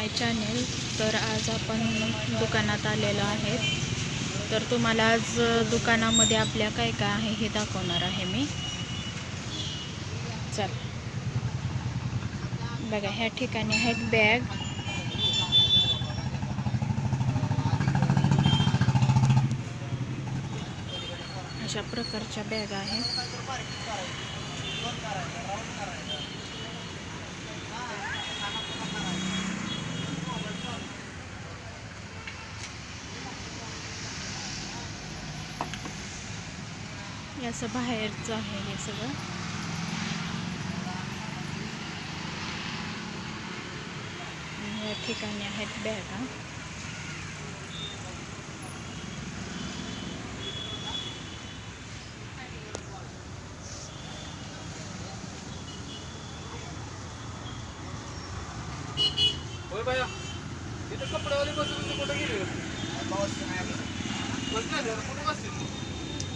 माय channel. तर आज आपण दुकानात आलेलो आहे. तर तुम्हाला आज दुकानामध्ये आपल्या काय काय आहे हे दाखवणार आहे मी. चल बघा, ह्या ठिकाणी आहेत बॅग. अशा प्रकारच्या बॅग आहेत. हे असं बाहेरचं आहे हे सगळं. या ठिकाणी आहेत बॅगा.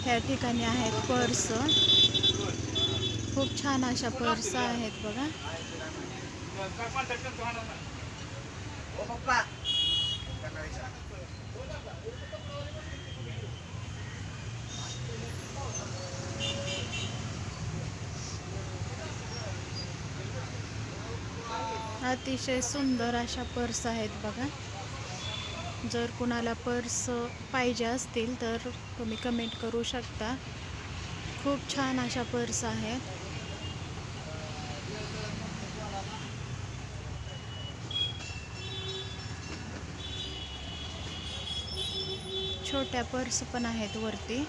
ह्या ठिकाणी आहेत पर्स. खूप छान अशा पर्स आहेत बघा. अतिशय सुंदर अशा पर्स आहेत बघा. जर कुणाला पर्स पाहिजे असतील तर तुम्ही कमेंट करू शकता. खूप छान अशा पर्स आहेत. छोट्या पर्स पण आहेत वरती.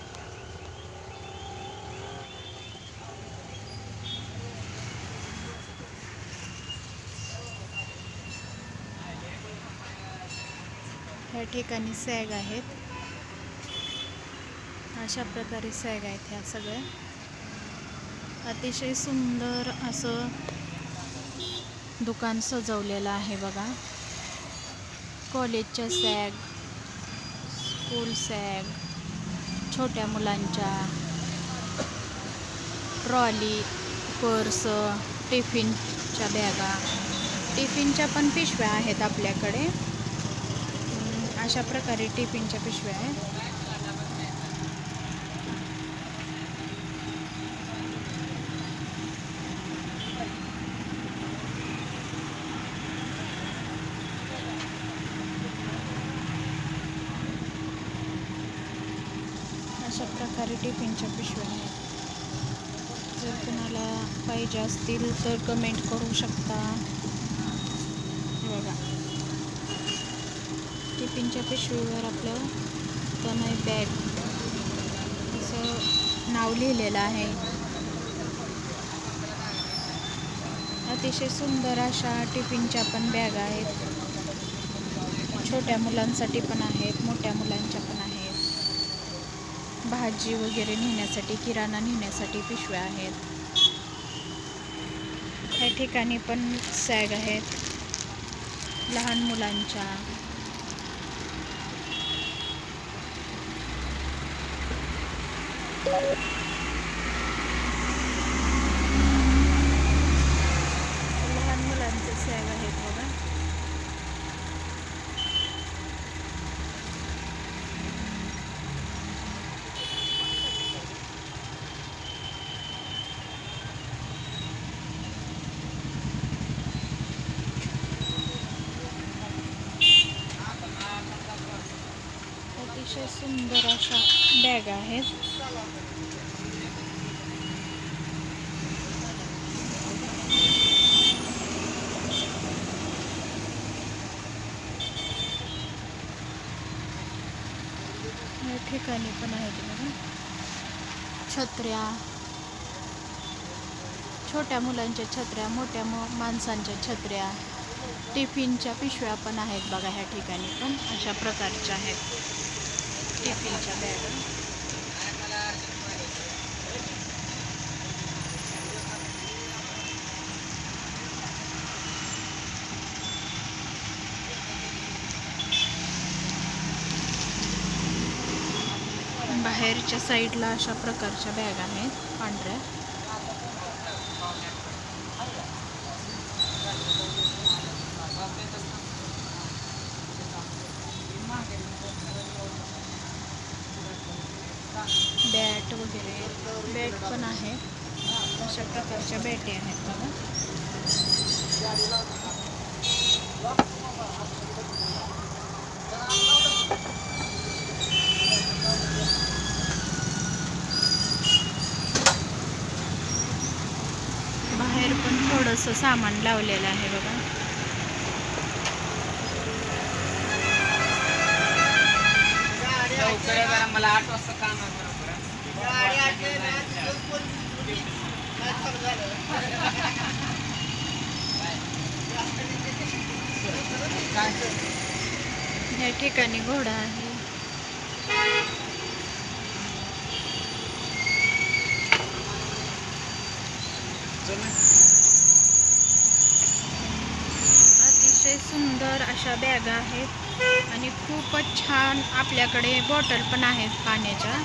ह्या ठिकाणी सॅग आहेत. अशा प्रकारे सॅग आहेत ह्या सगळ्या. अतिशय सुंदर असं दुकान सजवलेलं आहे बघा. कॉलेजच्या सॅग, स्कूल सॅग, छोट्या मुलांच्या ट्रॉली, पर्स, टिफिनच्या बॅगा, टिफिनच्या पण पिशव्या आहेत आपल्याकडे. अशा प्रकारे टिफिनच्या पिशव्या आहेत. अशा प्रकारे टिफिनच्या पिशव्या आहेत. जर तुम्हाला पाहिजे असतील तर कमेंट करू शकता. बघा, टिफिनच्या पिशवीवर आपलं तनय बॅग असं नाव लिहिलेलं आहे. अतिशय सुंदर अशा टिफिनच्या पण बॅग आहेत. छोट्या मुलांसाठी पण आहेत, मोठ्या मुलांच्या पण आहेत. भाजी वगैरे नेण्यासाठी, किराणा नेण्यासाठी पिशव्या आहेत. ह्या ठिकाणी पण सॅग आहेत लहान मुलांच्या. लहान मुलांचे सॅग आहेत बघा. अतिशय सुंदर अशा बॅग आहेत. या ठिकाणी पण आहेत बघा. छत्र्या, छोट्या मुलांच्या छत्र्या, मोठ्या माणसांच्या छत्र्या, टिफिनच्या पिशव्या पण आहेत बघा. ह्या ठिकाणी पण अशा प्रकारच्या आहेत टिफिनच्या बॅगा. बाहेरच्या साईडला अशा प्रकारच्या बॅग आहेत पांढऱ्या. वगैरे बॅट पण आहे. अशा प्रकारच्या बॅटी आहेत बघा. बाहेर पण थोडंसं सामान लावलेलं आहे बघा. मला 8 वाजता काम आहे या ठिकाणी घोडा आहे. अतिशय सुंदर अशा बॅगा आहेत आणि खूपच छान आपल्याकडे बॉटल पण आहेत पाण्याच्या.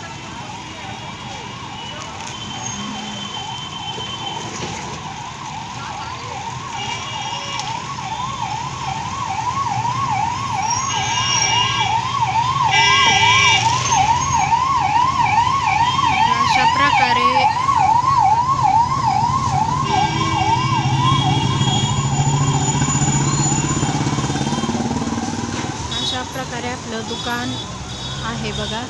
अशा प्रकारे आपलं दुकान आहे बघा.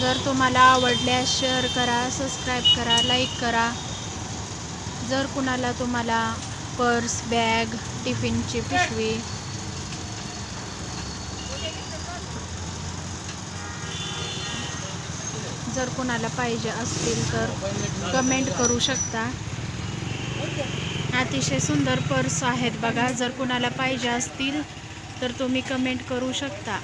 जर तुम्हाला आवडल्यास शेअर करा, सबस्क्राईब करा, लाईक करा. जर कुणाला तुम्हाला पर्स, बॅग, टिफिनची पिशवी जर कुणाला पाहिजे असतील तर कमेंट करू शकता. अतिशय सुंदर पर्स आहेत बघा. जर कुणाला पाहिजे असतील तर तुम्ही कमेंट करू शकता.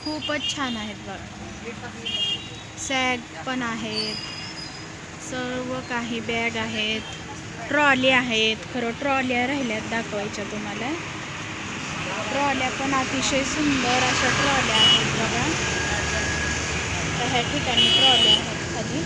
खूपच छान आहेत बघा. सॅग पण आहेत, सर्व काही बॅग आहेत, ट्रॉली आहेत. खरं ट्रॉल्या राहिल्यात दाखवायच्या तुम्हाला. ट्रॉल्या पण अतिशय सुंदर अशा ट्रॉल्या आहेत बघा. तर ह्या ठिकाणी ट्रॉल्या आहेत खाली.